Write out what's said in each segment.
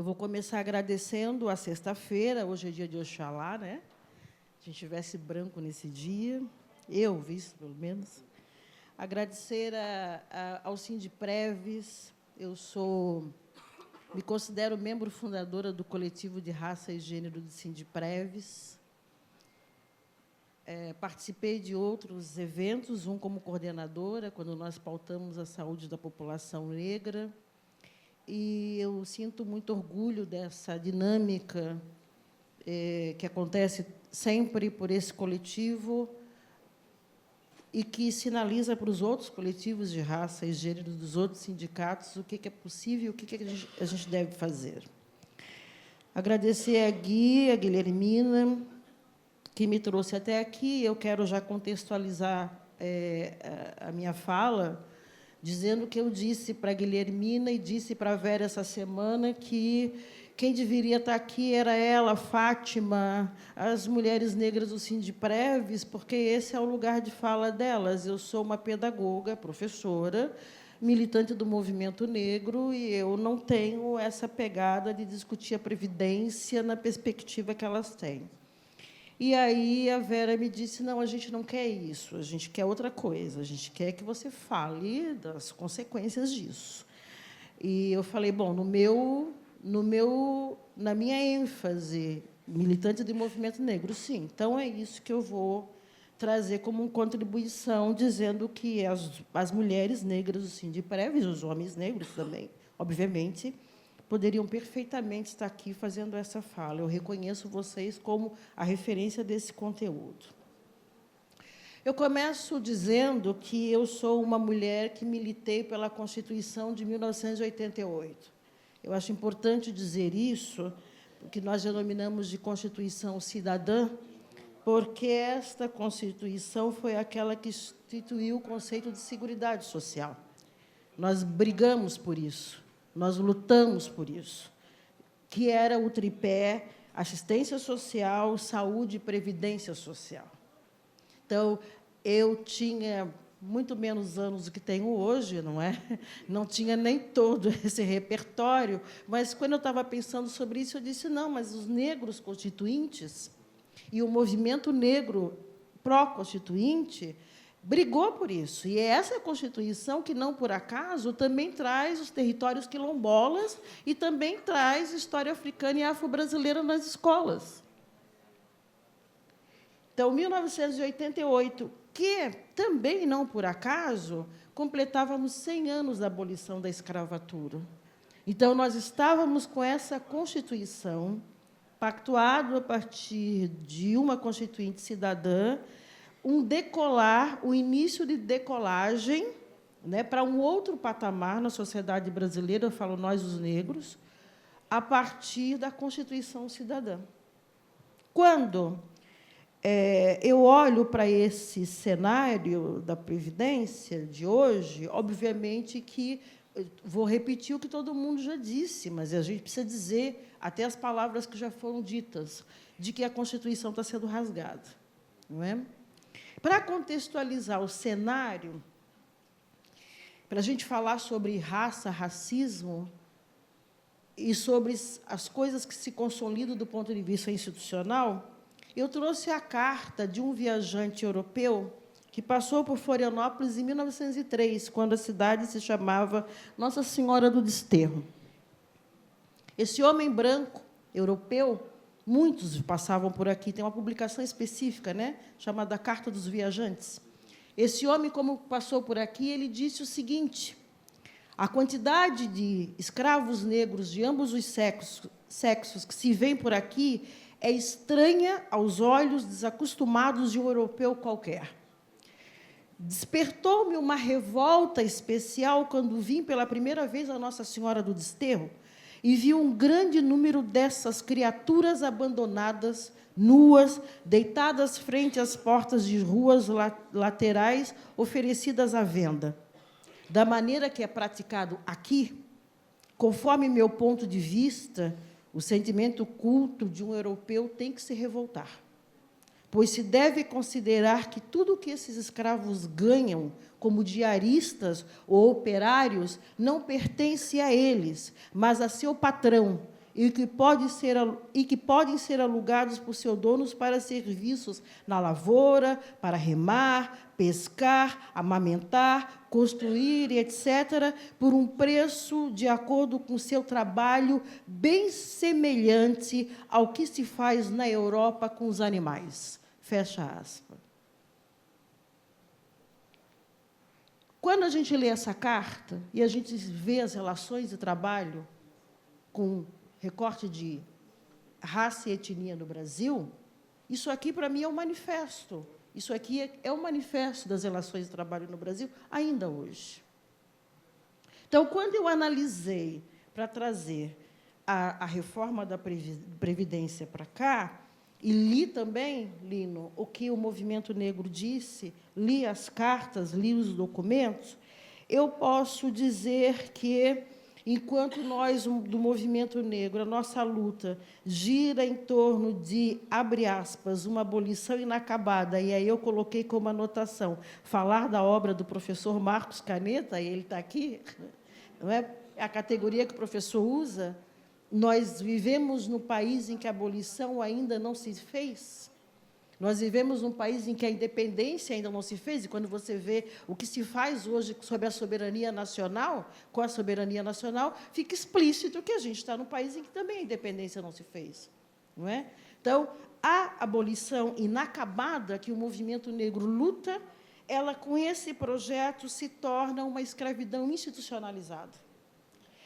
vou começar agradecendo a sexta-feira, hoje é dia de Oxalá, né? Se a gente tivesse branco nesse dia, eu vi isso, pelo menos. Agradecer ao Sindipreves, me considero membro fundadora do coletivo de raça e gênero do Sindipreves. Participei de outros eventos, um como coordenadora, quando nós pautamos a saúde da população negra, e eu sinto muito orgulho dessa dinâmica que acontece sempre por esse coletivo e que sinaliza para os outros coletivos de raça e gênero dos outros sindicatos o que é possível e o que a gente deve fazer. Agradecer a Guilhermina, que me trouxe até aqui. Eu quero já contextualizar a minha fala, dizendo que eu disse para a Guilhermina e disse para a Vera essa semana que quem deveria estar aqui era ela, Fátima, as mulheres negras do Sindipreves, porque esse é o lugar de fala delas. Eu sou uma pedagoga, professora, militante do movimento negro, e eu não tenho essa pegada de discutir a previdência na perspectiva que elas têm. E aí a Vera me disse, não, a gente não quer isso, a gente quer outra coisa, a gente quer que você fale das consequências disso. E eu falei, bom, na minha ênfase, militante do movimento negro, sim, então é isso que eu vou trazer como uma contribuição, dizendo que as mulheres negras do Sindipreves, os homens negros também, obviamente, poderiam perfeitamente estar aqui fazendo essa fala. Eu reconheço vocês como a referência desse conteúdo. Eu começo dizendo que eu sou uma mulher que militei pela Constituição de 1988. Eu acho importante dizer isso, porque nós denominamos de Constituição Cidadã, porque esta Constituição foi aquela que instituiu o conceito de Seguridade Social. Nós brigamos por isso. Nós lutamos por isso, que era o tripé assistência social, saúde e previdência social. Então, eu tinha muito menos anos do que tenho hoje, não é? Não tinha nem todo esse repertório, mas, quando eu estava pensando sobre isso, eu disse, não, mas os negros constituintes e o movimento negro pró-constituinte brigou por isso. E é essa Constituição que, não por acaso, também traz os territórios quilombolas e também traz história africana e afro-brasileira nas escolas. Então, 1988, que também, não por acaso, completávamos 100 anos da abolição da escravatura. Então, nós estávamos com essa Constituição, pactuado a partir de uma Constituinte cidadã, o início de decolagem, né, para um outro patamar na sociedade brasileira, eu falo nós, os negros, a partir da Constituição Cidadã. Quando eu olho para esse cenário da Previdência de hoje, obviamente que vou repetir o que todo mundo já disse, mas a gente precisa dizer até as palavras que já foram ditas, de que a Constituição está sendo rasgada, não é? Para contextualizar o cenário, para a gente falar sobre raça, racismo, e sobre as coisas que se consolidam do ponto de vista institucional, eu trouxe a carta de um viajante europeu que passou por Florianópolis em 1903, quando a cidade se chamava Nossa Senhora do Desterro. Esse homem branco, europeu, muitos passavam por aqui, tem uma publicação específica, né, chamada Carta dos Viajantes. Esse homem, como passou por aqui, ele disse o seguinte, a quantidade de escravos negros de ambos os sexos que se vêem por aqui é estranha aos olhos desacostumados de um europeu qualquer. Despertou-me uma revolta especial quando vim pela primeira vez a Nossa Senhora do Desterro e vi um grande número dessas criaturas abandonadas, nuas, deitadas frente às portas de ruas laterais oferecidas à venda. Da maneira que é praticado aqui, conforme meu ponto de vista, o sentimento culto de um europeu tem que se revoltar, pois se deve considerar que tudo o que esses escravos ganham como diaristas ou operários não pertence a eles, mas a seu patrão, e que podem ser alugados por seus donos para serviços na lavoura, para remar, pescar, amamentar, construir, etc., por um preço de acordo com seu trabalho, bem semelhante ao que se faz na Europa com os animais. Fecha aspas. Quando a gente lê essa carta e a gente vê as relações de trabalho com recorte de raça e etnia no Brasil, isso aqui, para mim, é um manifesto. Isso aqui é um manifesto das relações de trabalho no Brasil, ainda hoje. Então, quando eu analisei para trazer a reforma da Previdência para cá, e li também, Lino, o que o movimento negro disse, li as cartas, li os documentos, eu posso dizer que, enquanto nós, do movimento negro, a nossa luta gira em torno de, abre aspas, uma abolição inacabada, e aí eu coloquei como anotação, falar da obra do professor Marcos Caneta, ele está aqui, não é a categoria que o professor usa. Nós vivemos num país em que a abolição ainda não se fez. Nós vivemos num país em que a independência ainda não se fez, e quando você vê o que se faz hoje sobre a soberania nacional, com a soberania nacional, fica explícito que a gente está num país em que também a independência não se fez. Não é? Então, a abolição inacabada que o movimento negro luta, ela, com esse projeto, se torna uma escravidão institucionalizada.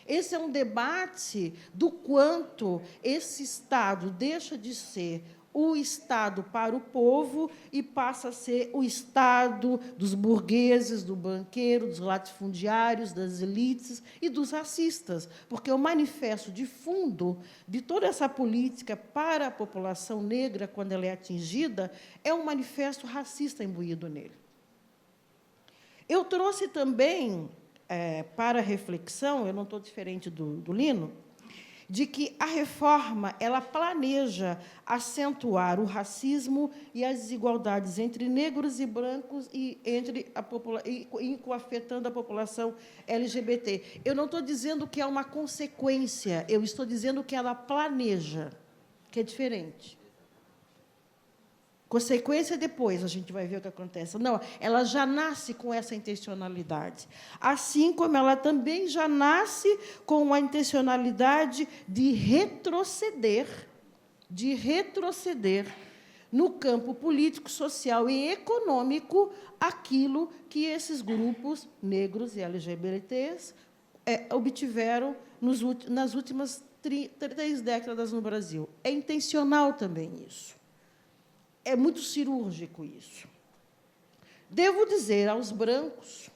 Esse é um debate do quanto esse Estado deixa de ser o Estado para o povo e passa a ser o Estado dos burgueses, do banqueiro, dos latifundiários, das elites e dos racistas, porque o manifesto de fundo de toda essa política para a população negra, quando ela é atingida, é um manifesto racista imbuído nele. Eu trouxe também, para reflexão, eu não estou diferente do Lino, de que a reforma ela planeja acentuar o racismo e as desigualdades entre negros e brancos e afetando a população LGBT. Eu não estou dizendo que é uma consequência, eu estou dizendo que ela planeja, que é diferente. Consequência, depois a gente vai ver o que acontece. Não, ela já nasce com essa intencionalidade. Assim como ela também já nasce com a intencionalidade de retroceder no campo político, social e econômico aquilo que esses grupos negros e LGBTs obtiveram nas últimas 3 décadas no Brasil. É intencional também isso. É muito cirúrgico isso. Devo dizer aos brancos,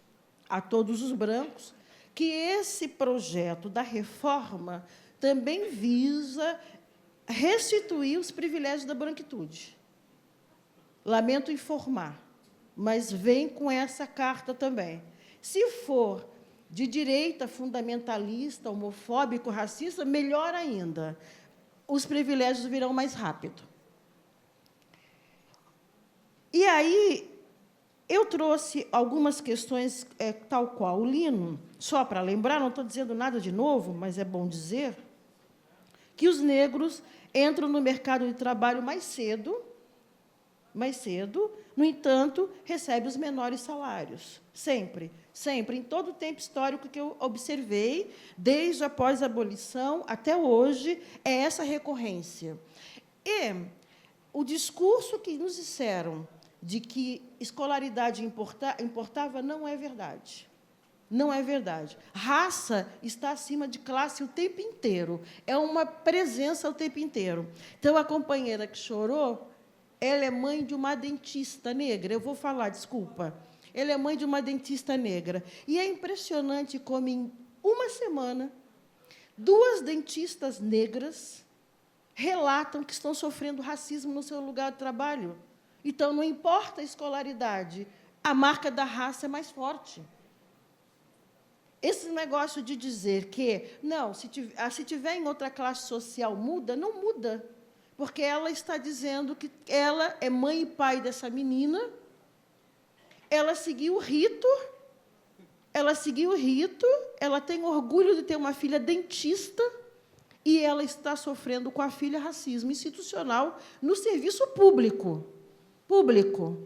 a todos os brancos, que esse projeto da reforma também visa restituir os privilégios da branquitude. Lamento informar, mas vem com essa carta também. Se for de direita, fundamentalista, homofóbico, racista, melhor ainda. Os privilégios virão mais rápido. E aí, eu trouxe algumas questões, tal qual o Lino, só para lembrar, não estou dizendo nada de novo, mas é bom dizer, que os negros entram no mercado de trabalho mais cedo, no entanto, recebem os menores salários. Sempre, em todo o tempo histórico que eu observei, desde após a abolição até hoje, é essa recorrência. E o discurso que nos disseram de que escolaridade importava não é verdade. Não é verdade. Raça está acima de classe o tempo inteiro. É uma presença o tempo inteiro. Então, a companheira que chorou, ela é mãe de uma dentista negra. Eu vou falar, desculpa. Ela é mãe de uma dentista negra. E é impressionante como, em uma semana, 2 dentistas negras relatam que estão sofrendo racismo no seu lugar de trabalho. Então, não importa a escolaridade, a marca da raça é mais forte. Esse negócio de dizer que, não, se tiver em outra classe social, muda, não muda. Porque ela está dizendo que ela é mãe e pai dessa menina, ela seguiu o rito, ela tem orgulho de ter uma filha dentista, e ela está sofrendo com a filha racismo institucional no serviço público. Público.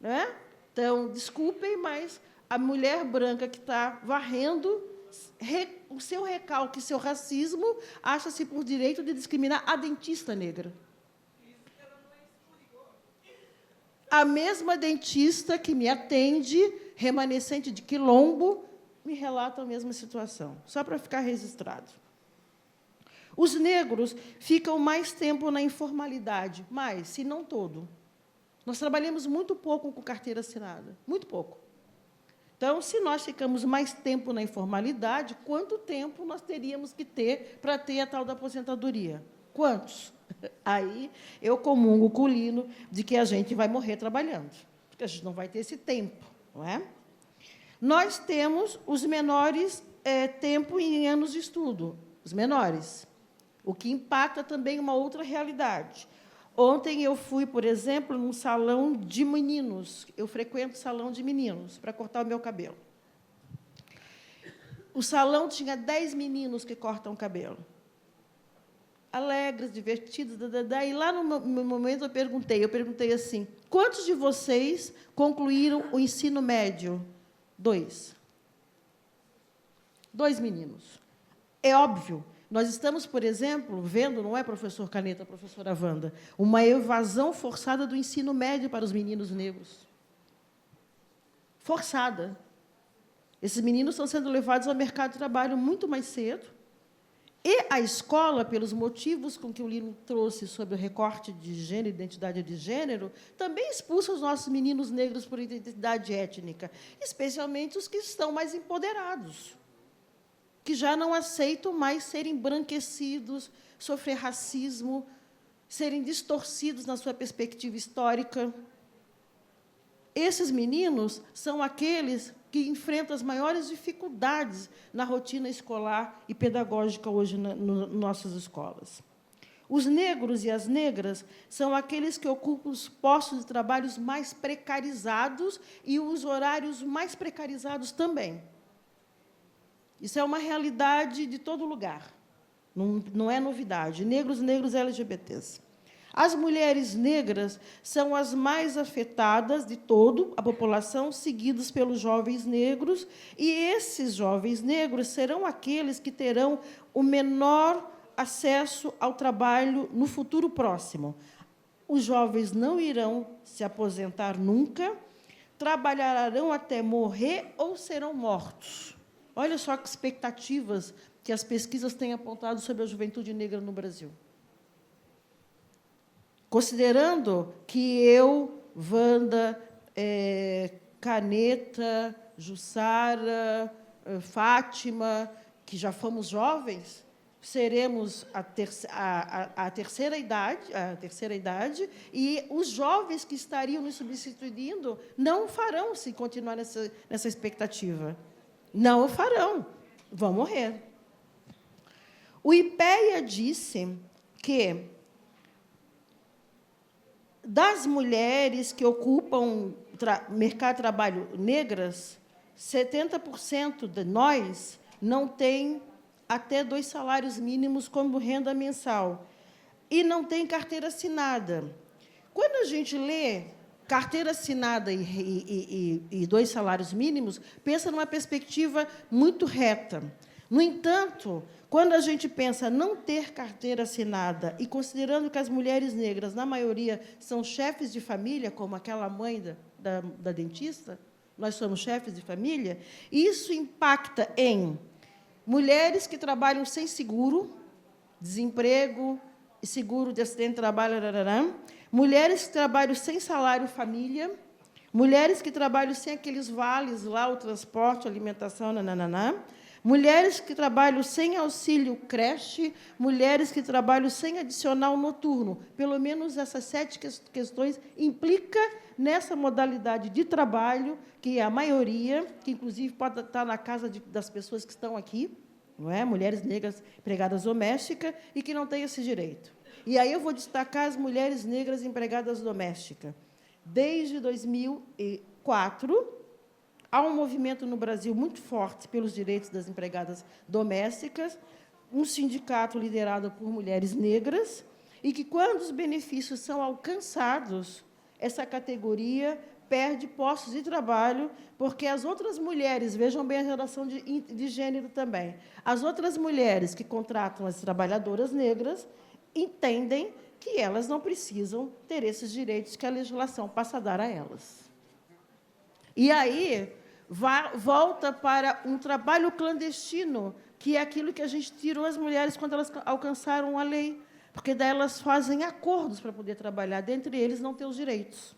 Né? Então, desculpem, mas a mulher branca que está varrendo o seu recalque, seu racismo, acha-se por direito de discriminar a dentista negra. A mesma dentista que me atende, remanescente de Quilombo, me relata a mesma situação, só para ficar registrado. Os negros ficam mais tempo na informalidade, mais, se não todo. Nós trabalhamos muito pouco com carteira assinada, muito pouco. Então, se nós ficamos mais tempo na informalidade, quanto tempo nós teríamos que ter para ter a tal da aposentadoria? Quantos? Aí eu comungo com o Lino de que a gente vai morrer trabalhando, porque a gente não vai ter esse tempo, não é? Nós temos os menores tempo em anos de estudo, os menores, o que impacta também uma outra realidade. Ontem eu fui, por exemplo, num salão de meninos. Eu frequento salão de meninos para cortar o meu cabelo. O salão tinha 10 meninos que cortam o cabelo. Alegres, divertidos, e lá no momento eu perguntei assim, quantos de vocês concluíram o ensino médio? 2. 2 meninos. É óbvio. Nós estamos, por exemplo, vendo, não é, professor Caneta, professora Wanda, uma evasão forçada do ensino médio para os meninos negros. Forçada. Esses meninos estão sendo levados ao mercado de trabalho muito mais cedo. E a escola, pelos motivos com que o Lino trouxe sobre o recorte de gênero, identidade de gênero, também expulsa os nossos meninos negros por identidade étnica, especialmente os que estão mais empoderados, que já não aceitam mais serem embranquecidos, sofrer racismo, serem distorcidos na sua perspectiva histórica. Esses meninos são aqueles que enfrentam as maiores dificuldades na rotina escolar e pedagógica hoje nas nossas escolas. Os negros e as negras são aqueles que ocupam os postos de trabalho mais precarizados e os horários mais precarizados também. Isso é uma realidade de todo lugar, não é novidade. Negros LGBTs. As mulheres negras são as mais afetadas de toda a população, seguidas pelos jovens negros, e esses jovens negros serão aqueles que terão o menor acesso ao trabalho no futuro próximo. Os jovens não irão se aposentar nunca, trabalharão até morrer ou serão mortos. Olha só que expectativas que as pesquisas têm apontado sobre a juventude negra no Brasil. Considerando que eu, Wanda, Caneta, Jussara, Fátima, que já fomos jovens, seremos a terceira idade, e os jovens que estariam nos substituindo não farão se continuar nessa expectativa. Não o farão, vão morrer. O IPEA disse que, das mulheres que ocupam mercado de trabalho negras, 70% de nós não tem até 2 salários mínimos como renda mensal e não tem carteira assinada. Quando a gente lê carteira assinada e 2 salários mínimos, pensa numa perspectiva muito reta. No entanto, quando a gente pensa não ter carteira assinada e considerando que as mulheres negras, na maioria, são chefes de família, como aquela mãe da dentista, nós somos chefes de família, isso impacta em mulheres que trabalham sem seguro, desemprego e seguro de acidente de trabalho, mulheres que trabalham sem salário família, mulheres que trabalham sem aqueles vales lá, o transporte, a alimentação, mulheres que trabalham sem auxílio creche, mulheres que trabalham sem adicional noturno. Pelo menos essas 7 questões implica nessa modalidade de trabalho, que é a maioria, que, inclusive, pode estar na casa das pessoas que estão aqui, não é? Mulheres negras empregadas domésticas, e que não têm esse direito. E aí eu vou destacar as mulheres negras empregadas domésticas. Desde 2004, há um movimento no Brasil muito forte pelos direitos das empregadas domésticas, um sindicato liderado por mulheres negras, e que, quando os benefícios são alcançados, essa categoria perde postos de trabalho, porque as outras mulheres, vejam bem a relação de gênero também, as outras mulheres que contratam as trabalhadoras negras entendem que elas não precisam ter esses direitos que a legislação passa a dar a elas. E aí volta para um trabalho clandestino, que é aquilo que a gente tirou as mulheres quando elas alcançaram a lei, porque daí elas fazem acordos para poder trabalhar, dentre eles não ter os direitos,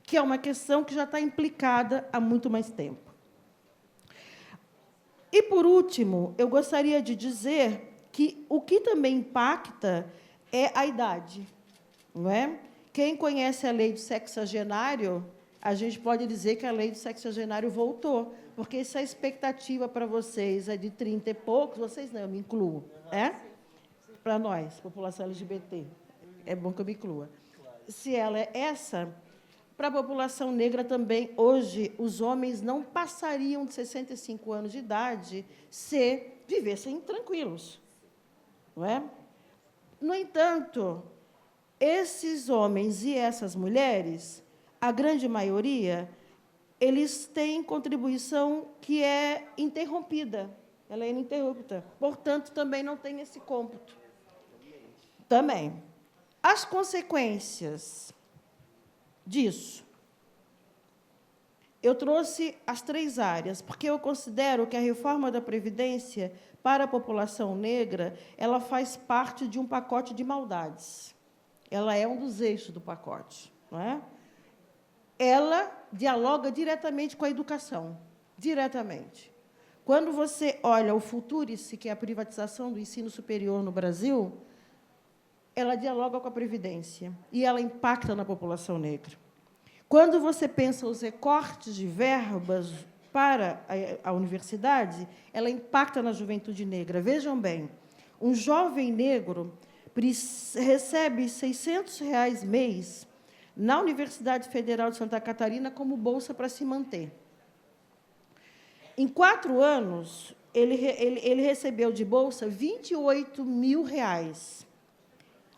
que é uma questão que já está implicada há muito mais tempo. E, por último, eu gostaria de dizer que o que também impacta é a idade, não é? Quem conhece a lei do sexagenário, a gente pode dizer que a lei do sexagenário voltou, porque se a expectativa para vocês é de 30 e poucos, vocês não, eu me incluo, para nós, população LGBT, é bom que eu me inclua. Se ela é essa, para a população negra também, hoje, os homens não passariam de 65 anos de idade se vivessem tranquilos, não é? No entanto, esses homens e essas mulheres, a grande maioria, eles têm contribuição que é interrompida, ela é ininterrupta, portanto, também não tem esse cômputo. Também. As consequências disso. Eu trouxe as 3 áreas, porque eu considero que a reforma da Previdência, para a população negra, ela faz parte de um pacote de maldades. Ela é um dos eixos do pacote, não é? Ela dialoga diretamente com a educação, diretamente. Quando você olha o Futurice, que é a privatização do ensino superior no Brasil, ela dialoga com a Previdência e ela impacta na população negra. Quando você pensa os recortes de verbas para a universidade, ela impacta na juventude negra. Vejam bem, um jovem negro recebe R$ 600 mês na Universidade Federal de Santa Catarina como bolsa para se manter. Em 4 anos, ele recebeu de bolsa R$ 28 mil.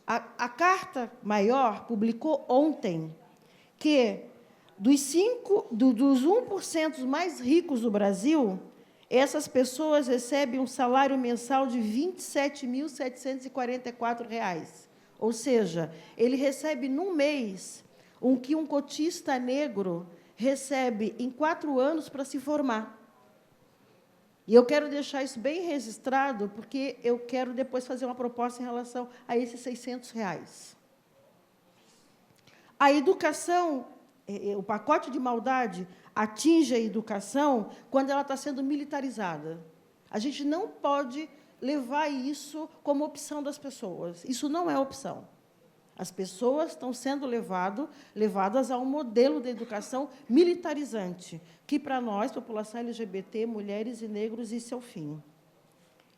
A Carta Maior publicou ontem que, dos 1% mais ricos do Brasil, essas pessoas recebem um salário mensal de R$ 27.744. Ou seja, ele recebe, num mês, o que um cotista negro recebe em 4 anos para se formar. E eu quero deixar isso bem registrado, porque eu quero depois fazer uma proposta em relação a esses R$ 600. A educação, o pacote de maldade atinge a educação quando ela está sendo militarizada. A gente não pode levar isso como opção das pessoas. Isso não é opção. As pessoas estão sendo levadas a um modelo de educação militarizante, que, para nós, população LGBT, mulheres e negros, isso é o fim.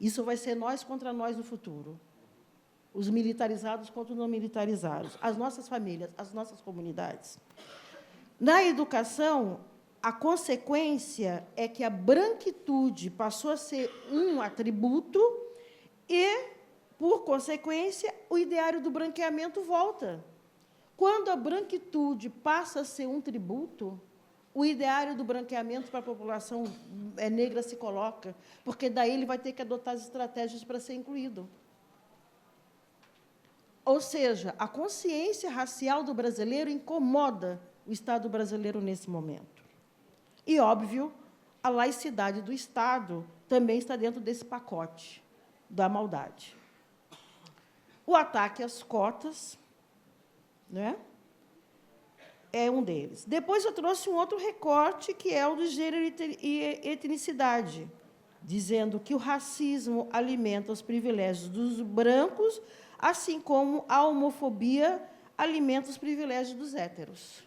Isso vai ser nós contra nós no futuro. Os militarizados contra os não militarizados. As nossas famílias, as nossas comunidades. Na educação, a consequência é que a branquitude passou a ser um atributo e, por consequência, o ideário do branqueamento volta. Quando a branquitude passa a ser um tributo, o ideário do branqueamento para a população negra se coloca, porque daí ele vai ter que adotar as estratégias para ser incluído. Ou seja, a consciência racial do brasileiro incomoda o Estado brasileiro nesse momento. E, óbvio, a laicidade do Estado também está dentro desse pacote da maldade. O ataque às cotas, né, é um deles. Depois eu trouxe um outro recorte, que é o do gênero e etnicidade, dizendo que o racismo alimenta os privilégios dos brancos, assim como a homofobia alimenta os privilégios dos héteros.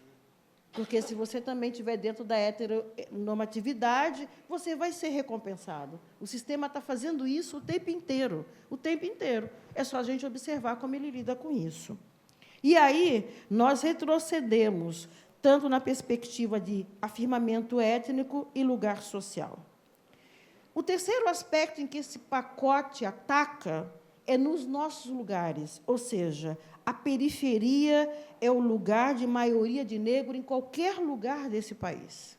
Porque, se você também estiver dentro da heteronormatividade, você vai ser recompensado. O sistema está fazendo isso o tempo inteiro. O tempo inteiro. É só a gente observar como ele lida com isso. E aí, nós retrocedemos, tanto na perspectiva de afirmamento étnico e lugar social. O terceiro aspecto em que esse pacote ataca é nos nossos lugares, ou seja, a periferia é o lugar de maioria de negro em qualquer lugar desse país.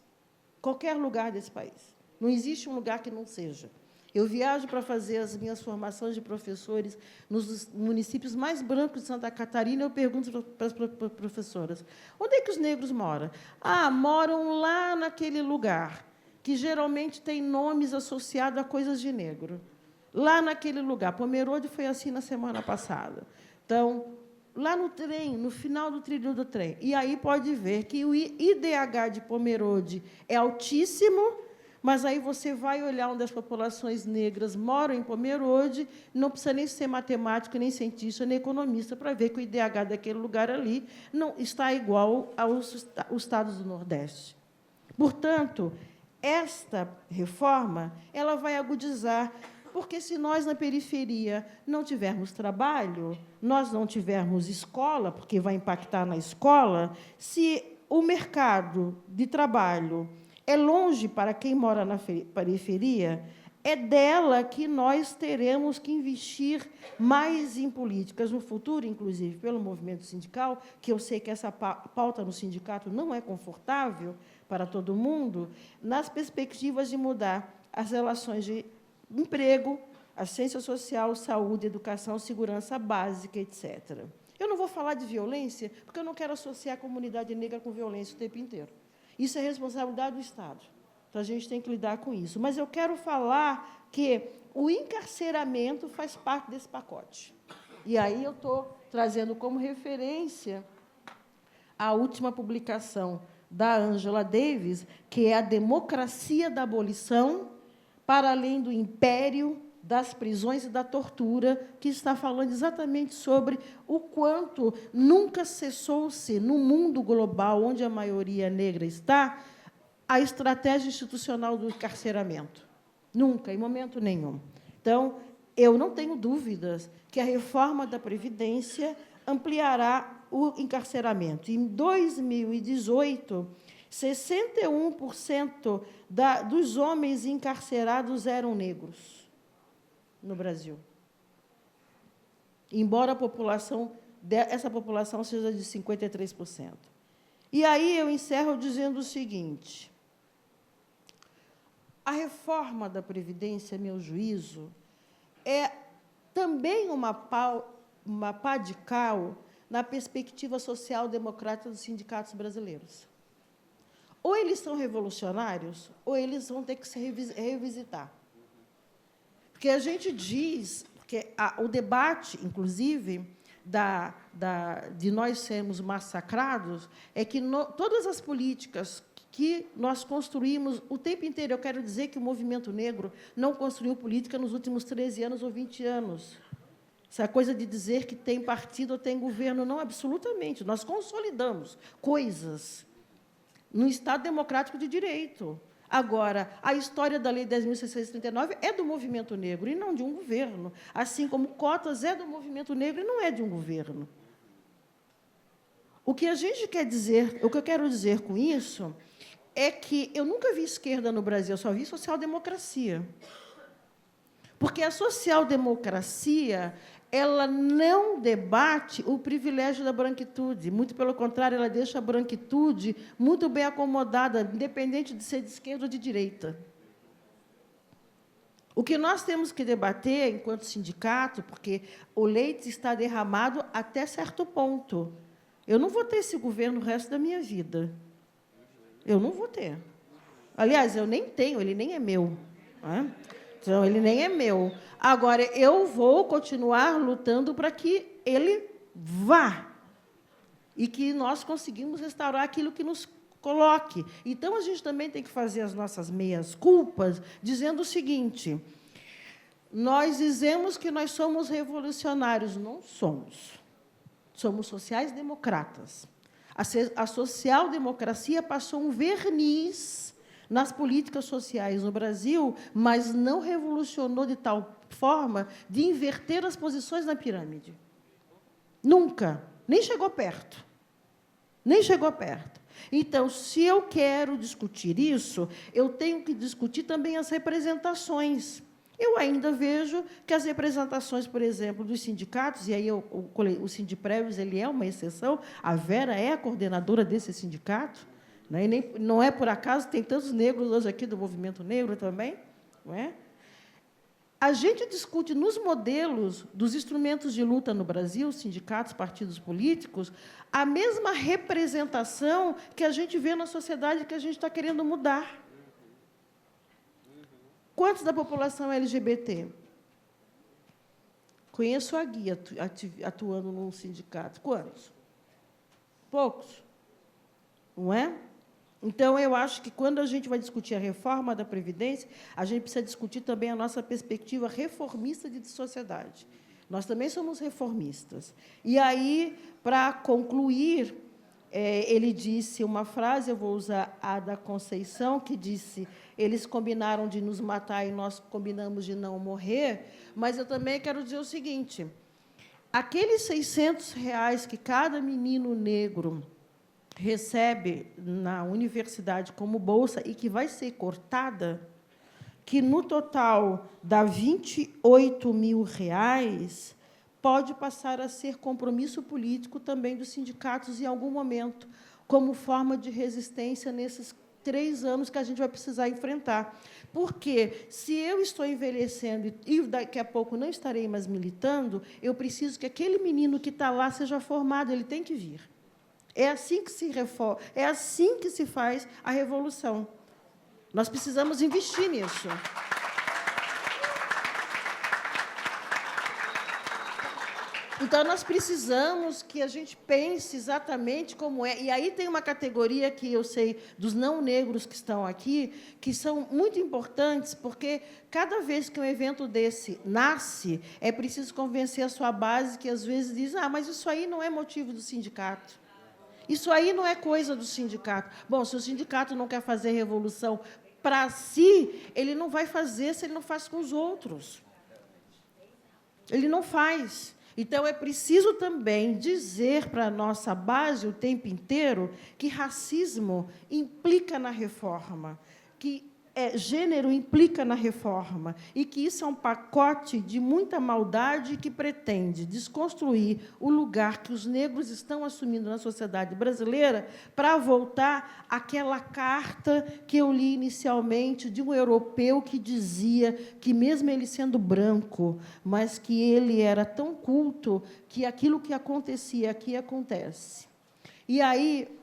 Qualquer lugar desse país. Não existe um lugar que não seja. Eu viajo para fazer as minhas formações de professores nos municípios mais brancos de Santa Catarina, eu pergunto para as professoras, onde é que os negros moram? Ah, moram lá naquele lugar, que geralmente tem nomes associados a coisas de negro. Lá naquele lugar. Pomerode foi assim na semana passada. Então, lá no trem, no final do trilho do trem. E aí pode ver que o IDH de Pomerode é altíssimo, mas aí você vai olhar onde as populações negras moram em Pomerode, não precisa nem ser matemático, nem cientista, nem economista, para ver que o IDH daquele lugar ali não está igual aos estados do Nordeste. Portanto, esta reforma ela vai agudizar, porque se nós, na periferia, não tivermos trabalho, nós não tivermos escola, porque vai impactar na escola, se o mercado de trabalho é longe para quem mora na periferia, é dela que nós teremos que investir mais em políticas no futuro, inclusive pelo movimento sindical, que eu sei que essa pauta no sindicato não é confortável para todo mundo, nas perspectivas de mudar as relações de emprego, assistência social, saúde, educação, segurança básica, etc. Eu não vou falar de violência, porque eu não quero associar a comunidade negra com violência o tempo inteiro. Isso é responsabilidade do Estado. Então, a gente tem que lidar com isso. Mas eu quero falar que o encarceramento faz parte desse pacote. E aí eu estou trazendo como referência a última publicação da Angela Davis, que é A Democracia da Abolição, para além do império, das prisões e da tortura, que está falando exatamente sobre o quanto nunca cessou-se, no mundo global, onde a maioria negra está, a estratégia institucional do encarceramento. Nunca, em momento nenhum. Então, eu não tenho dúvidas que a reforma da Previdência ampliará o encarceramento. Em 2018, 61% dos homens encarcerados eram negros no Brasil. Embora essa população seja de 53%. E aí eu encerro dizendo o seguinte: a reforma da Previdência, a meu juízo, é também uma pá de cal na perspectiva social-democrata dos sindicatos brasileiros. Ou eles são revolucionários, ou eles vão ter que se revisitar. Porque a gente diz, porque o debate, inclusive, de nós sermos massacrados, é que todas as políticas que nós construímos o tempo inteiro, eu quero dizer que o movimento negro não construiu política nos últimos 13 anos ou 20 anos. Essa coisa de dizer que tem partido ou tem governo, não, absolutamente. Nós consolidamos coisas no Estado democrático de direito. Agora, a história da Lei 10.639 é do movimento negro e não de um governo, assim como cotas é do movimento negro e não é de um governo. O que a gente quer dizer, o que eu quero dizer com isso é que eu nunca vi esquerda no Brasil, eu só vi social-democracia. Porque a social-democracia ela não debate o privilégio da branquitude, muito pelo contrário, ela deixa a branquitude muito bem acomodada, independente de ser de esquerda ou de direita. O que nós temos que debater, enquanto sindicato, porque o leite está derramado até certo ponto. Eu não vou ter esse governo o resto da minha vida. Eu não vou ter. Aliás, eu nem tenho, ele nem é meu. Né? Então, ele nem é meu. Agora, eu vou continuar lutando para que ele vá e que nós conseguimos restaurar aquilo que nos coloque. Então, a gente também tem que fazer as nossas meias-culpas, dizendo o seguinte: nós dizemos que nós somos revolucionários. Não somos. Somos sociais-democratas. A social-democracia passou um verniz nas políticas sociais no Brasil, mas não revolucionou de tal forma de inverter as posições na pirâmide. Nunca. Nem chegou perto. Nem chegou perto. Então, se eu quero discutir isso, eu tenho que discutir também as representações. Eu ainda vejo que as representações, por exemplo, dos sindicatos, e aí o Sindiprévios ele é uma exceção, a Vera é a coordenadora desse sindicato, né? E nem, não é por acaso, tem tantos negros hoje aqui do movimento negro também, não é? A gente discute nos modelos dos instrumentos de luta no Brasil, sindicatos, partidos políticos, a mesma representação que a gente vê na sociedade que a gente está querendo mudar. Quantos da população é LGBT? Conheço a Guia atuando num sindicato. Quantos? Poucos. Não é? Então, eu acho que, quando a gente vai discutir a reforma da Previdência, a gente precisa discutir também a nossa perspectiva reformista de sociedade. Nós também somos reformistas. E aí, para concluir, ele disse uma frase, eu vou usar a da Conceição, que disse: eles combinaram de nos matar e nós combinamos de não morrer, mas eu também quero dizer o seguinte: aqueles R$ 600 que cada menino negro recebe na universidade como bolsa e que vai ser cortada, que, no total, dá R$ 28 mil, pode passar a ser compromisso político também dos sindicatos, em algum momento, como forma de resistência nesses 3 anos que a gente vai precisar enfrentar. Porque, se eu estou envelhecendo e daqui a pouco não estarei mais militando, eu preciso que aquele menino que está lá seja formado, ele tem que vir. É assim que se reforma, é assim que se faz a revolução. Nós precisamos investir nisso. Então, nós precisamos que a gente pense exatamente como é. E aí tem uma categoria que eu sei dos não negros que estão aqui, que são muito importantes, porque, cada vez que um evento desse nasce, é preciso convencer a sua base, que, às vezes, diz: mas isso aí não é motivo do sindicato. Isso aí não é coisa do sindicato. Bom, se o sindicato não quer fazer revolução para si, ele não vai fazer se ele não faz com os outros. Ele não faz. Então, é preciso também dizer para a nossa base o tempo inteiro que racismo implica na reforma, que gênero implica na reforma, e que isso é um pacote de muita maldade que pretende desconstruir o lugar que os negros estão assumindo na sociedade brasileira, para voltar àquela carta que eu li inicialmente de um europeu que dizia que, mesmo ele sendo branco, mas que ele era tão culto que aquilo que acontecia aqui acontece. E aí,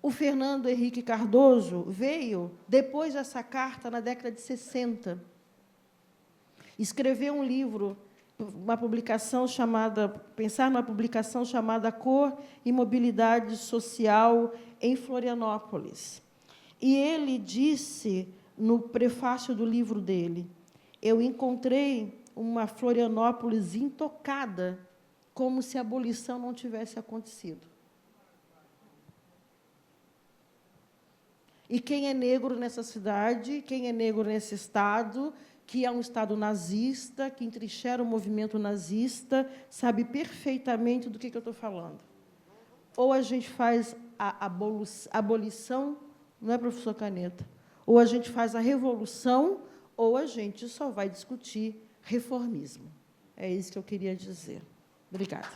o Fernando Henrique Cardoso veio, depois dessa carta, na década de 60. Escreveu um livro, uma publicação chamada, pensar numa publicação chamada Cor e Mobilidade Social em Florianópolis. E ele disse, no prefácio do livro dele: eu encontrei uma Florianópolis intocada, como se a abolição não tivesse acontecido. E quem é negro nessa cidade, quem é negro nesse estado, que é um estado nazista, que entrincheira o movimento nazista, sabe perfeitamente do que eu estou falando. Ou a gente faz a abolição, não é, professor Caneta? Ou a gente faz a revolução, ou a gente só vai discutir reformismo. É isso que eu queria dizer. Obrigada.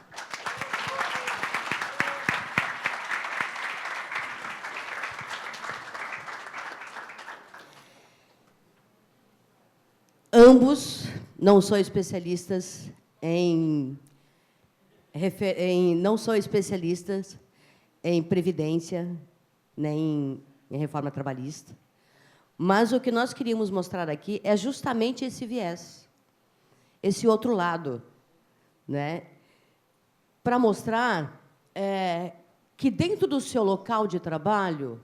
Ambos não são especialistas em previdência, nem em reforma trabalhista. Mas o que nós queríamos mostrar aqui é justamente esse viés, esse outro lado, né? Para mostrar que, dentro do seu local de trabalho,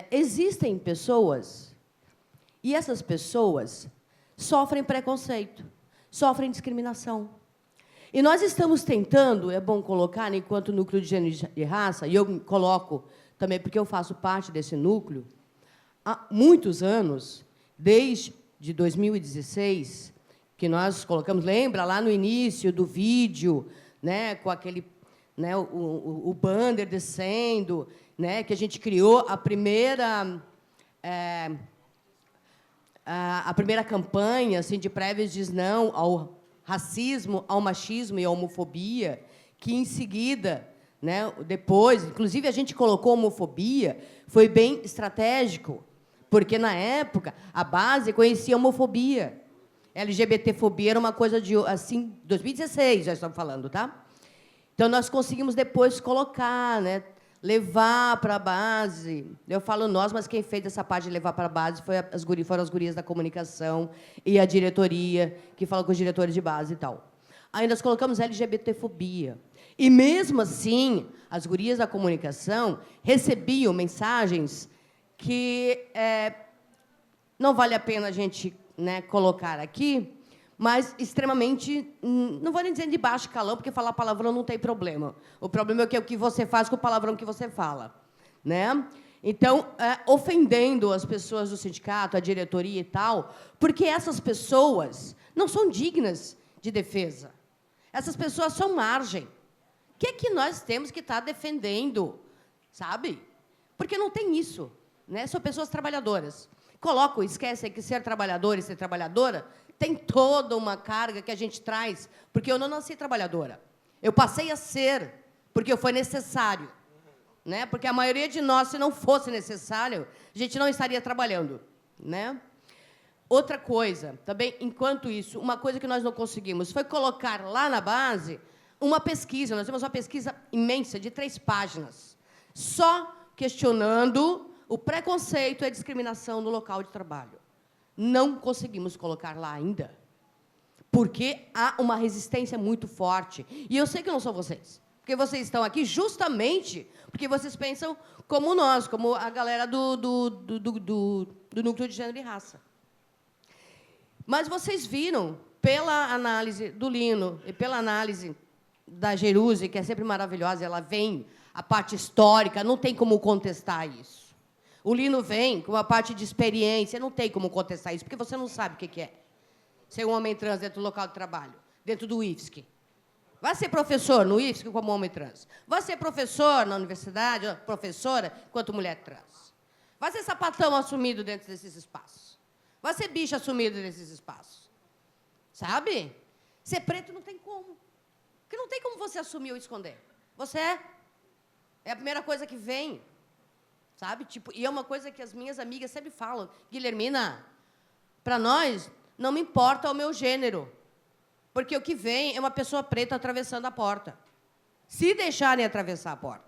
existem pessoas, e essas pessoas sofrem preconceito, sofrem discriminação. E nós estamos tentando, é bom colocar, enquanto núcleo de gênero e raça, e eu me coloco também porque eu faço parte desse núcleo, há muitos anos, desde 2016, que nós colocamos, lembra, lá no início do vídeo, né, com aquele, né, o banner descendo, né, que a gente criou a primeira campanha assim, de prévios diz não ao racismo, ao machismo e à homofobia, que, em seguida, né, depois, inclusive, a gente colocou homofobia, foi bem estratégico, porque, na época, a base conhecia a homofobia. LGBTfobia era uma coisa de, assim, 2016, já estamos falando, tá? Então, nós conseguimos depois colocar, né, levar para a base. Eu falo nós, mas quem fez essa parte de levar para a base foram as gurias da comunicação e a diretoria, que falou com os diretores de base e tal. Aí nós colocamos LGBTfobia. E, mesmo assim, as gurias da comunicação recebiam mensagens que não vale a pena a gente, né, colocar aqui, mas extremamente, não vou nem dizer de baixo calão, porque falar palavrão não tem problema. O problema é o que você faz com o palavrão que você fala, né? Então, ofendendo as pessoas do sindicato, a diretoria e tal, porque essas pessoas não são dignas de defesa. Essas pessoas são margem. O que é que nós temos que estar defendendo, sabe? Porque não tem isso, né? São pessoas trabalhadoras. Esquecem que ser trabalhador e ser trabalhadora tem toda uma carga que a gente traz, porque eu não nasci trabalhadora. Eu passei a ser, porque foi necessário. Né? Porque a maioria de nós, se não fosse necessário, a gente não estaria trabalhando. Né? Outra coisa, também, enquanto isso, uma coisa que nós não conseguimos foi colocar lá na base uma pesquisa. Nós temos uma pesquisa imensa, de 3 páginas, só questionando o preconceito e a discriminação no local de trabalho. Não conseguimos colocar lá ainda, porque há uma resistência muito forte. E eu sei que não são vocês, porque vocês estão aqui justamente porque vocês pensam como nós, como a galera do núcleo de gênero e raça. Mas vocês viram, pela análise do Lino e pela análise da Jerusi, que é sempre maravilhosa, ela vem, a parte histórica, não tem como contestar isso. O Lino vem com uma parte de experiência, não tem como contestar isso, porque você não sabe o que é ser um homem trans dentro do local de trabalho, dentro do IFSC. Vai ser professor no IFSC como homem trans. Vai ser professor na universidade, professora, enquanto mulher trans. Vai ser sapatão assumido dentro desses espaços. Vai ser bicho assumido nesses espaços. Sabe? Ser preto não tem como. Porque não tem como você assumir ou esconder. Você é. É a primeira coisa que vem. Sabe? Tipo, e é uma coisa que as minhas amigas sempre falam. Guilhermina, para nós, não me importa o meu gênero. Porque o que vem é uma pessoa preta atravessando a porta. Se deixarem atravessar a porta.